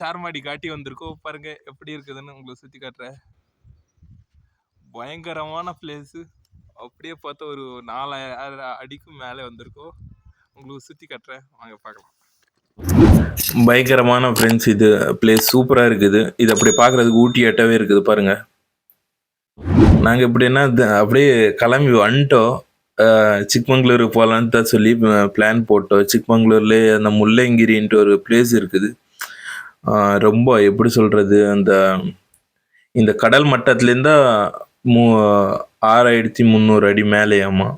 சார்மாடி காட்டி வந்திருக்கோம். பாருங்க எப்படி இருக்குதுன்னு உங்களுக்கு சுத்தி காட்டுறேன். பயங்கரமான பிளேஸு. அப்படியே பார்த்தா ஒரு 4000 அடிக்கும் மேலே வந்திருக்கோம். உங்களுக்கு சுத்தி காட்டுறேன், வாங்க பார்க்கலாம். பயங்கரமான ஃப்ரெண்ட்ஸ், இது பிளேஸ் சூப்பராக இருக்குது. இது அப்படி பார்க்குறதுக்கு ஊட்டி எட்டவே இருக்குது பாருங்க. நாங்கள் எப்படின்னா அப்படியே கிளம்பி வந்துட்டோம். சிக்மங்களூர் போகலான்னு தான் சொல்லி பிளான் போட்டோம். சிக்மங்களூர்லேயே அந்த முள்ளங்கிரின்ட்டு ஒரு பிளேஸ் இருக்குது. ரொம்ப எப்படி சொல்கிறது, இந்த கடல் மட்டத்துலேருந்தா 6300 அடி மேலேயாமா.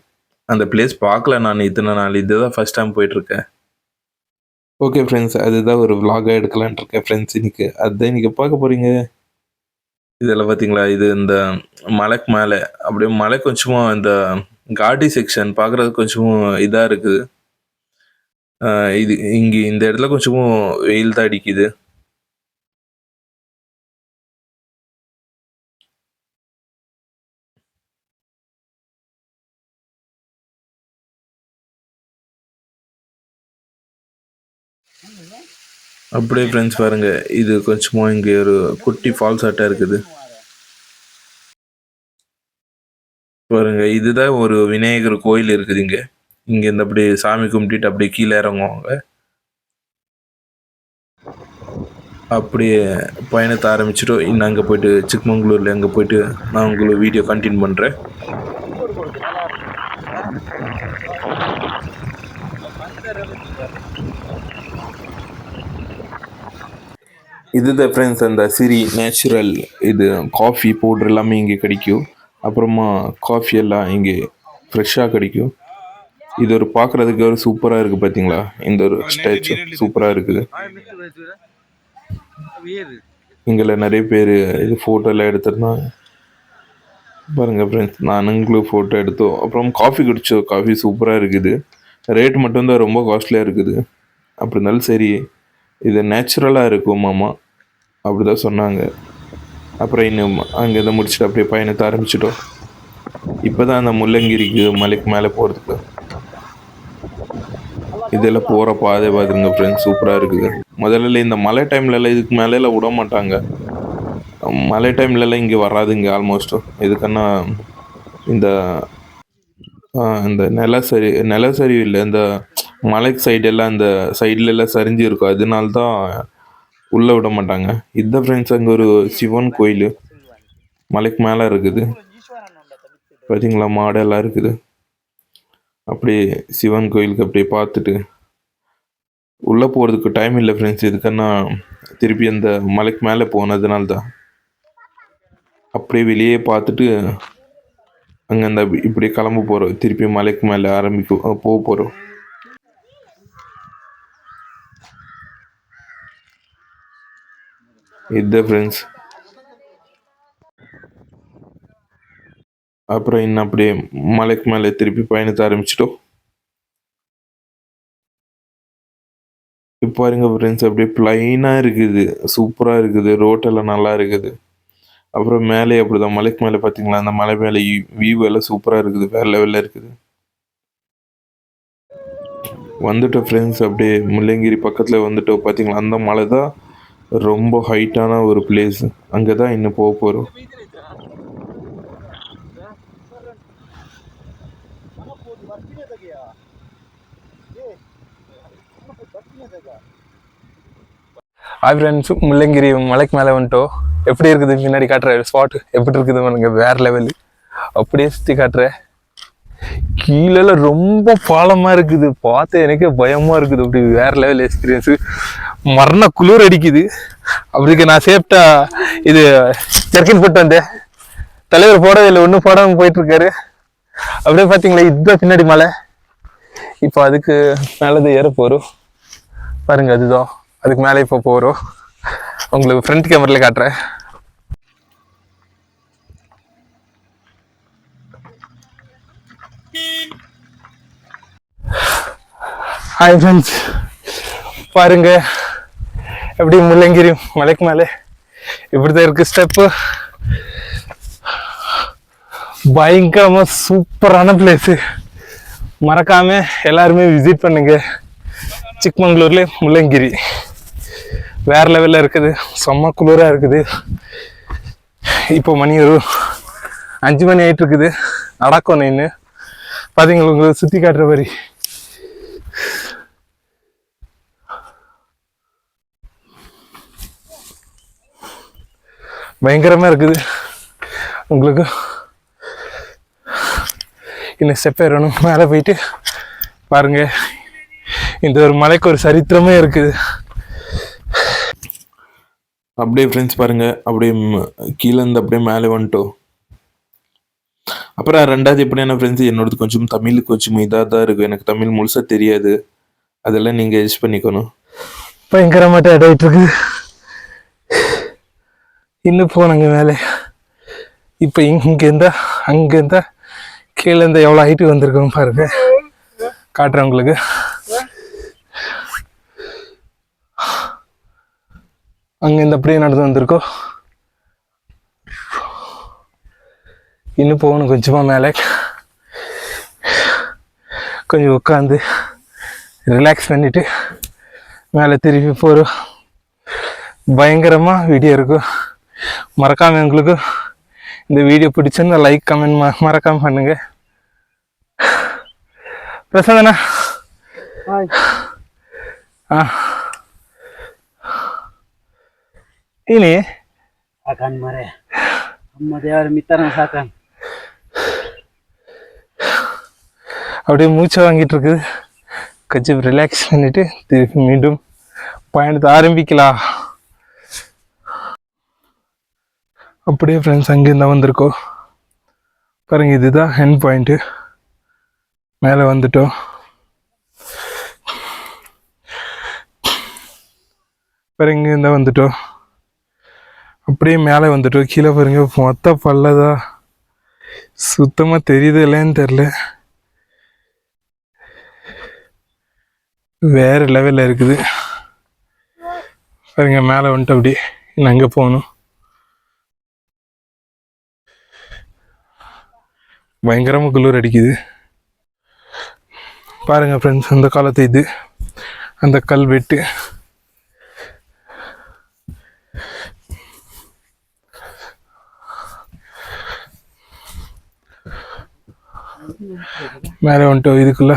அந்த பிளேஸ் பார்க்கல நான் இத்தனை நாள். இதுதான் ஃபர்ஸ்ட் டைம் போயிட்டுருக்கேன். ஓகே ஃப்ரெண்ட்ஸ், அதுதான் ஒரு விலாகாக எடுக்கலான் இருக்கேன் ஃப்ரெண்ட்ஸ். இன்னைக்கு அதுதான் இன்றைக்கி பார்க்க போகிறீங்க. இதெல்லாம் பார்த்தீங்களா, இது இந்த மலைக்கு மேலே அப்படியே மலை கொஞ்சமாக இந்த காடி செக்ஷன் பார்க்குறது கொஞ்சமும் இதாக இருக்குது. இது இங்கே இந்த இடத்துல கொஞ்சமும் வெயில் தான் அடிக்குது. அப்படியே ஃப்ரெண்ட்ஸ் பாருங்க, இது கொஞ்சமா இங்கே ஒரு குட்டி ஃபால்ஸ் ஆட்டா இருக்குது பாருங்க. இதுதான் ஒரு விநாயகர் கோயில் இருக்குது இங்க. இங்க இந்த அப்படி சாமி கும்பிட்டு அப்படியே கீழே இறங்குவாங்க. அப்படியே பயணத்தை ஆரம்பிச்சுட்டோம். இன்னும் அங்கே போயிட்டு சிக்மங்களூர்ல அங்கே போயிட்டு நான் உங்களுக்கு வீடியோ கண்டினியூ பண்றேன். இதுதான் ஃப்ரெண்ட்ஸ் அந்த சிரி நேச்சுரல் இது காஃபி பவுடர் எல்லாமே இங்கே கிடைக்கும். அப்புறமா காஃபி எல்லாம் இங்கே ஃப்ரெஷ்ஷாக கிடைக்கும். இது ஒரு பார்க்குறதுக்கு ஒரு சூப்பராக இருக்குது பார்த்தீங்களா. இந்த ஒரு ஸ்டாச்சு சூப்பராக இருக்குது. இங்கே நிறைய பேர் இது ஃபோட்டோலாம் எடுத்துருந்தாங்க பாருங்கள் ஃப்ரெண்ட்ஸ். நானுங்களும் ஃபோட்டோ எடுத்தோம். அப்புறம் காஃபி குடித்தோம். காஃபி சூப்பராக இருக்குது. ரேட் மட்டும்தான் ரொம்ப காஸ்ட்லியாக இருக்குது. அப்படி இருந்தாலும் சரி, இது நேச்சுரலாக இருக்கும் மாமா, அப்படி தான் சொன்னாங்க. அப்புறம் இன்னும் அங்கே இதை முடிச்சுட்டு அப்படியே பயணத்தை ஆரம்பிச்சிட்டோம். இப்போ தான் அந்த முள்ளங்கிரிக்கு மலைக்கு மேலே போகிறதுக்கு இதெல்லாம் போகிற பாதை பார்த்துருங்க ஃப்ரெண்ட்ஸ், சூப்பராக இருக்குது. முதல்ல இந்த மழை டைம்லலாம் இதுக்கு மேலேலாம் விட மாட்டாங்க. மழை டைம்லலாம் இங்கே வராதுங்க ஆல்மோஸ்ட். இதுக்குன்னா இந்த நிலசரிவு இல்லை, இந்த மலைக்கு சைடெல்லாம் இந்த சைட்லெல்லாம் சரிஞ்சு இருக்கும். அதனால்தான் உள்ளே விட மாட்டாங்க. இதுதான் ஃப்ரெண்ட்ஸ் அங்கே ஒரு சிவன் கோயில் மலைக்கு மேலே இருக்குது பார்த்தீங்களா. மாடெல்லாம் இருக்குது. அப்படியே சிவன் கோயிலுக்கு அப்படியே பார்த்துட்டு உள்ளே போகிறதுக்கு டைம் இல்லை ஃப்ரெண்ட்ஸ். இதுக்குன்னா திருப்பி அந்த மலைக்கு மேலே போனதுனால தான் அப்படியே வெளியே பார்த்துட்டு அங்கே அந்த இப்படி கிளம்ப போகிறோம். திருப்பி மலைக்கு மேலே போக போகிறோம். இதுதான் ஃப்ரெண்ட்ஸ். அப்புறம் இன்னும் அப்படியே மலைக்கு மேலே திருப்பி பயணத்தை ஆரம்பிச்சிட்டோம். இப்போ பாருங்க ஃப்ரெண்ட்ஸ், அப்படியே பிளைனாக இருக்குது, சூப்பராக இருக்குது. ரோட்டெல்லாம் நல்லா இருக்குது. அப்புறம் மேலே அப்படிதான் மலைக்கு மேலே பார்த்தீங்களா, அந்த மலை மேலே வியூ எல்லாம் சூப்பராக இருக்குது, வேற லெவலில் இருக்குது. வந்துட்டோம் ஃப்ரெண்ட்ஸ். அப்படியே முள்ளங்கிரி பக்கத்தில் வந்துட்டோம் பார்த்தீங்களா. அந்த மலை தான் ரொம்ப ஹைட்டான ஒரு பிளேஸ். அங்கே தான் இன்னும் போக போகிறோம். ஹாய் ஃப்ரெண்ட்ஸ், முள்ளங்கிரி மலைக்கு மேலே வந்துட்டோம். எப்படி இருக்குது முன்னாடி காட்டுற ஸ்பாட் எப்படி இருக்குது பாருங்க, வேற லெவலு. அப்படியே சுற்றி காட்டுறேன். கீழே ரொம்ப பாலமாக இருக்குது, பார்த்து எனக்கே பயமாக இருக்குது. அப்படி வேற லெவல் எக்ஸ்பீரியன்ஸு. மரண குளிர் அடிக்குது. அப்படிக்கு நான் சேஃப்டா இது ஜர்க்கின் போட்டு வந்தேன். தலைவர் போடவே இல்லை, ஒன்றும் போடாமல் போயிட்டுருக்காரு. அப்படியே பார்த்தீங்களா, இதுதான் பின்னாடி மலை. இப்போ அதுக்கு மேலே ஏற போகிறோம் பாருங்க. அதுதான் அதுக்கு மேலே இப்போ போகிறோம். உங்களுக்கு ஃப்ரண்ட் கேமரால காட்டுறேன். ஹாய் ஃப்ரெண்ட்ஸ், பாருங்க எப்படி முள்ளங்கிரி மலைக்கு மேலே இப்படிதான் இருக்கு ஸ்டெப்பு. பயங்கரமா சூப்பரான பிளேஸு. மறக்காம எல்லாருமே விசிட் பண்ணுங்க சிக்மங்களூர்ல முள்ளங்கிரி. வேற லெவலில் இருக்குது. செம்ம குளிராக இருக்குது. இப்போ மணி ஒரு 5 மணி ஆகிட்டு இருக்குது. அடக்கம் நின்று பார்த்தீங்களா, உங்களுக்கு சுற்றி காட்டுற மாதிரி பயங்கரமாக இருக்குது. உங்களுக்கு இன்னும் ஸ்டெப் ஏறணும். மேலே போயிட்டு பாருங்க, இந்த ஒரு மலைக்கு ஒரு சரித்திரமே இருக்குது. அப்படியே ஃப்ரெண்ட்ஸ் பாருங்கள், அப்படியே கீழே இருந்து அப்படியே மேலே வந்துட்டோம். அப்புறம் ரெண்டாவது எப்படியான ஃப்ரெண்ட்ஸ், என்னோடது கொஞ்சம் தமிழ் கொஞ்சம் இதாக தான் இருக்கும். எனக்கு தமிழ் முழுசாக தெரியாது. அதெல்லாம் நீங்கள் அட்ஜஸ்ட் பண்ணிக்கணும். பயங்கரமாக டயர்ட் ஆகிட்டு இருக்குது. இன்னும் போனாங்க மேலே. இப்போ இங்கேருந்தா அங்கேருந்தா கீழே இருந்தால் எவ்வளோ ஹைட்டு வந்திருக்கோங்க பாருங்க, காட்டுறேன் உங்களுக்கு. அங்கேருந்து அப்படியே நடந்து வந்திருக்கோம். இன்னும் போகணும் கொஞ்சமாக மேலே. கொஞ்சம் உட்காந்து ரிலாக்ஸ் பண்ணிவிட்டு மேலே திருப்பி போகிறோம். பயங்கரமாக வீடியோ இருக்கும். மறக்காமல் உங்களுக்கு இந்த வீடியோ பிடிச்சிருந்தா லைக் கமெண்ட் மறக்காமல் பண்ணுங்க. பிரசாதனா ini akan mare amma devar mitara sakan அப்படியே மூச்சை வாங்கிட்டு இருக்குது. கொஞ்சம் ரிலாக்ஸ் பண்ணிட்டு திருப்பி மீண்டும் பயணத்தை ஆரம்பிக்கலாம். அப்படியே ஃப்ரெண்ட்ஸ் அங்கேருந்து வந்திருக்கோம் பாருங்க. இதுதான் ஹெண்ட் பாயிண்ட்டு. மேலே வந்துட்டோம். பாருங்க, இங்கேருந்து வந்துட்டோம். அப்படியே மேலே வந்துட்டோம். கீழே பாருங்க, மொத்த பல்லதா சுத்தமாக தெரியுது இல்லைன்னு தெரில. வேற லெவலில் இருக்குது பாருங்க. மேலே வந்துட்டு அப்படியே இன்னும் அங்கே போகணும். பயங்கரமாக குளிர் அடிக்குது பாருங்க ஃப்ரெண்ட்ஸ். அந்த காலத்து இது அந்த கல்வெட்டு. மேலே வந்துட்டோம். இதுக்குள்ள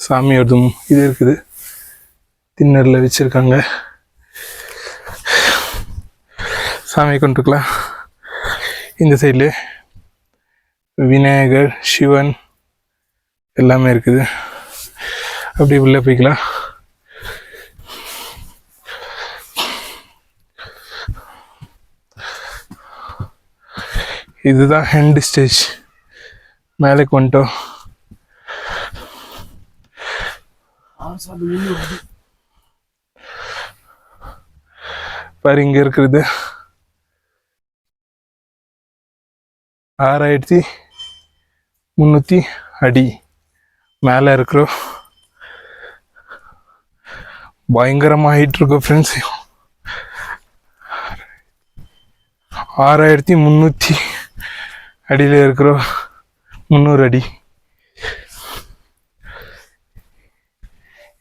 சாமியோடதும் இது இருக்குது, திண்ணறில் வச்சிருக்காங்க. சாமி கொண்டுருக்கலாம். இந்த சைடில் விநாயகர், சிவன் எல்லாமே இருக்குது. அப்படி உள்ளே போய்க்கலாம். இதுதான் ஹெண்ட் ஸ்டேஜ். மேலே வந்துட்டோம். பாரு, இங்க இருக்கிறது 6300 அடி மேலே இருக்கிறோம். பயங்கரமாக ஹைட் இருக்கும் ஃப்ரெண்ட்ஸ். 6300 அடியில் இருக்கிறோம். 300 அடி.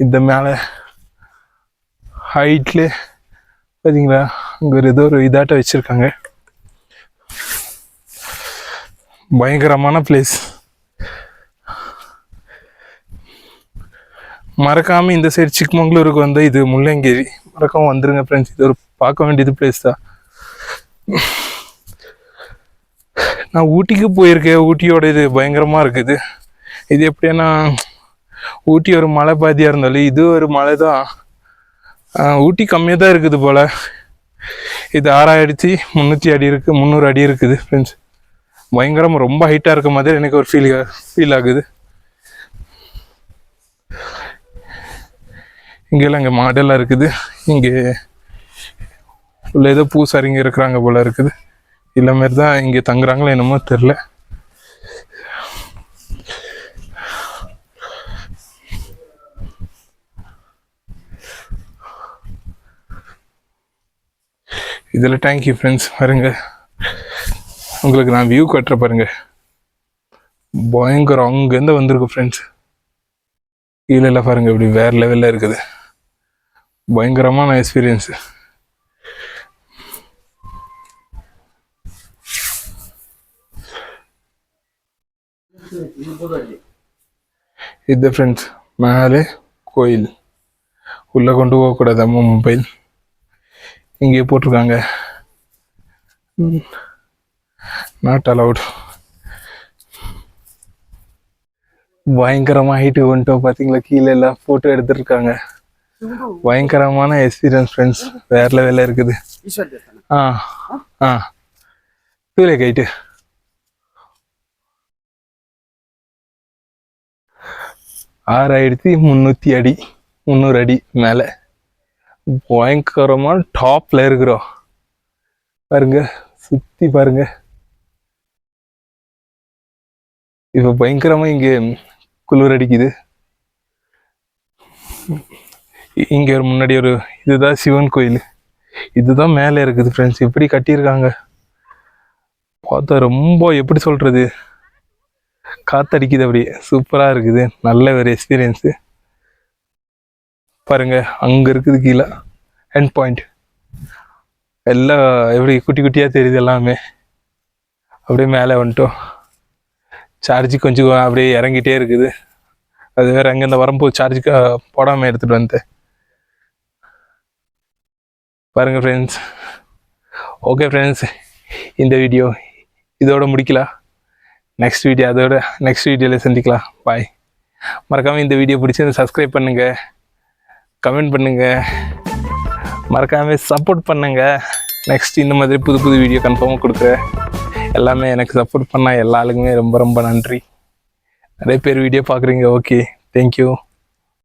இந்த மேலே ஹைட்ல பார்த்தீங்களா, அங்கே ஒரு ஏதோ ஒரு இதாட்ட வச்சுருக்காங்க. பயங்கரமான பிளேஸ். மறக்காமல் இந்த சைடு சிக்மங்களூருக்கு வந்து இது முள்ளங்கிரி மறக்காமல் வந்துருங்க ஃப்ரெண்ட்ஸ். இது ஒரு பார்க்க வேண்டியது பிளேஸ் தான். நான் ஊட்டிக்கு போயிருக்கேன். ஊட்டியோட இது பயங்கரமாக இருக்குது. இது எப்படின்னா, ஊட்டி ஒரு மலை பாதியாக இருந்தாலும் இது ஒரு மலை தான். ஊட்டி கம்மியாக தான் இருக்குது போல். இது 6300 அடி இருக்குது, 300 அடி இருக்குது ஃப்ரெண்ட்ஸ். பயங்கரமாக ரொம்ப ஹைட்டாக இருக்க மாதிரி எனக்கு ஒரு ஃபீல் ஆகுது. இங்கெல்லாம் இங்கே மாடெல்லாம் இருக்குது. இங்கே உள்ள ஏதோ பூசாரிங்க இருக்கிறாங்க போல் இருக்குது. இல்லை மாரி தான் இங்கே தங்குறாங்களோ என்னமோ தெரில. இதில் தேங்க்யூ ஃப்ரெண்ட்ஸ். பாருங்க, உங்களுக்கு நான் வியூ கட்டுற பாருங்க. பயங்கரம். அங்கேருந்து வந்திருக்கு ஃப்ரெண்ட்ஸ். கீழே பாருங்க, இப்படி வேறு லெவலில் இருக்குது. பயங்கரமான எக்ஸ்பீரியன்ஸு. இது ஃப்ரெண்ட்ஸ் மேலே கோயில், உள்ளே கொண்டு போகக்கூடாது அம்மா மொபைல், இங்கே போட்டிருக்காங்க நாட் அலவுட். பயங்கரமாக ஹைட்டு வந்துட்டோம் பார்த்தீங்களா, கீழே எல்லாம் ஃபோட்டோ எடுத்துருக்காங்க. பயங்கரமான எக்ஸ்பீரியன்ஸ் ஃப்ரெண்ட்ஸ், வேற லெவலில் இருக்குது. ஆ ஆ தூளே கைட்டு 6300 அடி, 300 அடி மேலே. பயங்கரமான டாப்ல இருக்கிறோம் பாருங்க, சுத்தி பாருங்க. இப்போ பயங்கரமா இங்கே குளிர் அடிக்குது. இங்க ஒரு முன்னாடி ஒரு இதுதான் சிவன் கோயில், இதுதான் மேலே இருக்குது ஃப்ரெண்ட்ஸ். எப்படி கட்டியிருக்காங்க பார்த்தா ரொம்ப எப்படி சொல்றது, காத்தடிக்குது, அப்படி சூப்பரா இருக்குது. நல்ல ஒரு எக்ஸ்பீரியன்ஸு பாருங்க. அங்க இருக்குது கீழே எண்ட் பாயிண்ட், எல்லாம் எப்படி குட்டி குட்டியா தெரியுது எல்லாமே. அப்படியே மேலே வந்துட்டோம். சார்ஜ் கொஞ்சம் அப்படியே இறங்கிட்டே இருக்குது. அது வேற அங்கே இந்த வரும்போது சார்ஜ் போடாமல் எடுத்துகிட்டு வந்தேன் பாருங்கள் ஃப்ரெண்ட்ஸ். ஓகே ஃப்ரெண்ட்ஸ், இந்த வீடியோ இதோட முடிக்கலாம். நெக்ஸ்ட் வீடியோவில் சந்திக்கலாம். பாய். மறக்காமல் இந்த வீடியோ பிடிச்சி சப்ஸ்கிரைப் பண்ணுங்கள், கமெண்ட் பண்ணுங்கள், மறக்காமல் சப்போர்ட் பண்ணுங்கள். நெக்ஸ்ட் இந்த மாதிரி புது புது வீடியோ கன்ஃபார்மாக கொடுக்குறேன். எல்லாமே எனக்கு சப்போர்ட் பண்ண எல்லா ஆளுக்குமே ரொம்ப ரொம்ப நன்றி. நிறைய பேர் வீடியோ பார்க்குறீங்க. Okay, thank you.